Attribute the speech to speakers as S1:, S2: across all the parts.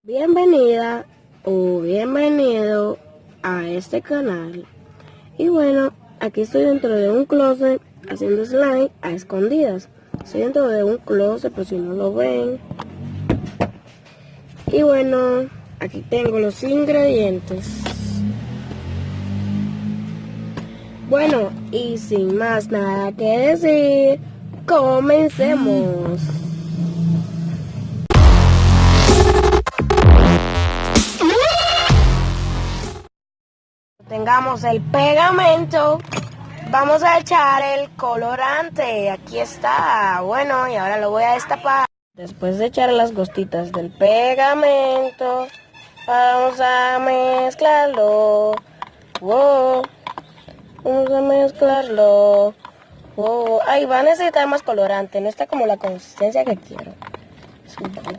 S1: Bienvenida o bienvenido a este canal. Y bueno, aquí estoy dentro de un closet haciendo slime a escondidas. Estoy dentro de un closet por si no lo ven. Y bueno, aquí tengo los ingredientes. Bueno, y sin más nada que decir, comencemos. Tengamos el pegamento, vamos a echar el colorante. Aquí está. Bueno, y ahora lo voy a destapar. Después de echar las gotitas del pegamento, vamos a mezclarlo. Wow. Vamos a mezclarlo. Wow. Ay, va a necesitar más colorante. No está como la consistencia que quiero.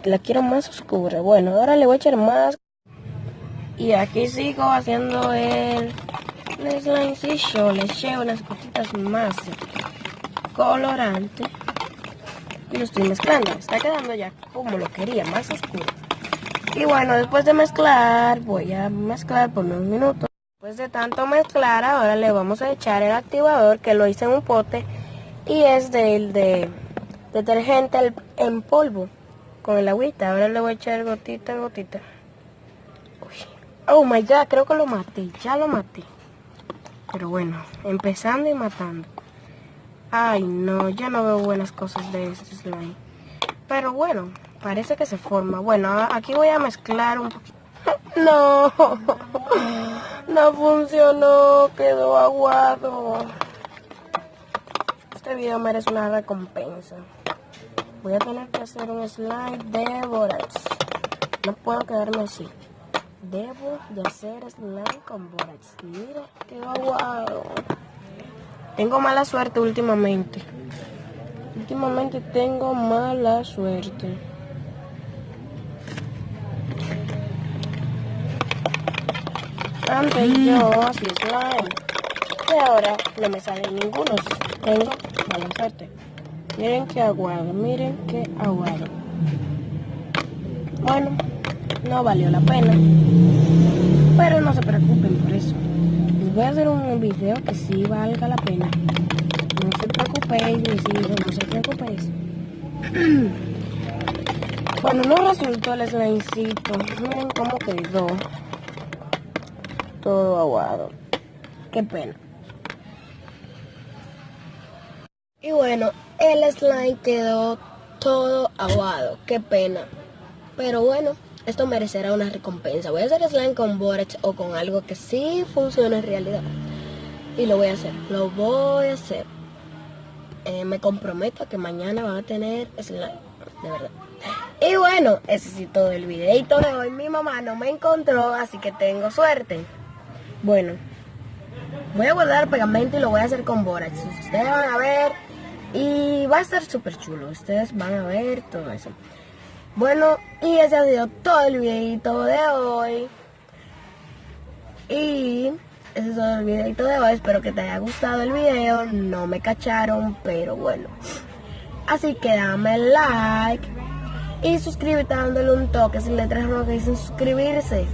S1: La quiero más oscura. Bueno, ahora le voy a echar más. Y aquí sigo haciendo el slimecillo. Le eché unas gotitas más de colorante. Y lo estoy mezclando. Está quedando ya como lo quería, más oscuro. Y bueno, después de mezclar, voy a mezclar por unos minutos. Después de tanto mezclar, ahora le vamos a echar el activador, que lo hice en un pote. Y es de detergente en polvo, con el agüita. Ahora le voy a echar gotita a gotita. Oh my god, creo que lo maté, ya lo maté. Pero bueno, empezando y matando. Ay no, ya no veo buenas cosas de este slime. Pero bueno, parece que se forma. Bueno, aquí voy a mezclar un poquito. No, no funcionó, quedó aguado. Este video merece una recompensa. Voy a tener que hacer un slime de borax. No puedo quedarme así. Debo de hacer slime con borax. Mira, quedó aguado. Tengo mala suerte últimamente. Últimamente tengo mala suerte. Antes yo hacía slime. Y ahora no me sale ninguno. Tengo mala suerte. Miren qué aguado, miren qué aguado. Bueno, no valió la pena. Pero no se preocupen por eso. Les voy a hacer un video que sí valga la pena. No se preocupéis, mis hijos, no se preocupéis. Bueno, no resultó el slimecito. Miren cómo quedó. Todo aguado. Qué pena. Y bueno, el slime quedó todo aguado. Qué pena. Pero bueno, esto merecerá una recompensa. Voy a hacer slime con borax o con algo que sí funcione en realidad. Y lo voy a hacer. Lo voy a hacer. Me comprometo a que mañana van a tener slime. De verdad. Y bueno, ese sí todo el videito de hoy. Mi mamá no me encontró, así que tengo suerte. Bueno, voy a guardar el pegamento y lo voy a hacer con borax. Ustedes van a ver. Y va a estar súper chulo. Ustedes van a ver todo eso. Bueno, y ese ha sido todo el videito de hoy. Y ese es todo el videito de hoy. Espero que te haya gustado el video. No me cacharon, pero bueno. Así que dame like. Y suscríbete dándole un toque sin letras rojas que dicen suscribirse.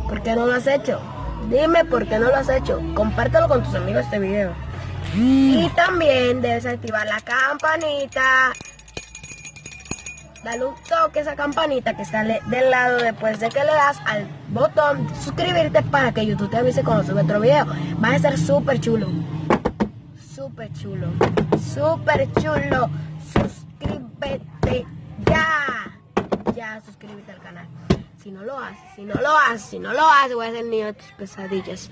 S1: ¿Por qué no lo has hecho? Dime por qué no lo has hecho. Compártelo con tus amigos este video. Y también debes activar la campanita. Dale un toque a esa campanita que está del lado después de que le das al botón de suscribirte para que YouTube te avise cuando sube otro video. Va a estar súper chulo. Súper chulo. Súper chulo. Suscríbete ya. Ya, suscríbete al canal. Si no lo haces, voy a ser el niño de tus pesadillas.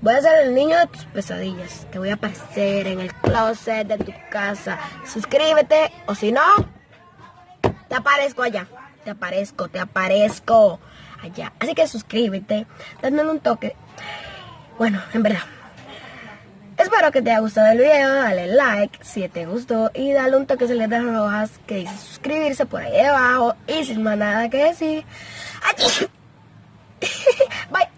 S1: Voy a ser el niño de tus pesadillas. Te voy a aparecer en el closet de tu casa. Suscríbete o si no... te aparezco allá, te aparezco allá. Así que suscríbete, dándole un toque. Bueno, en verdad, espero que te haya gustado el video. Dale like si te gustó y dale un toque de letras rojas que dice suscribirse por ahí debajo. Y sin más nada que decir, aquí. Bye.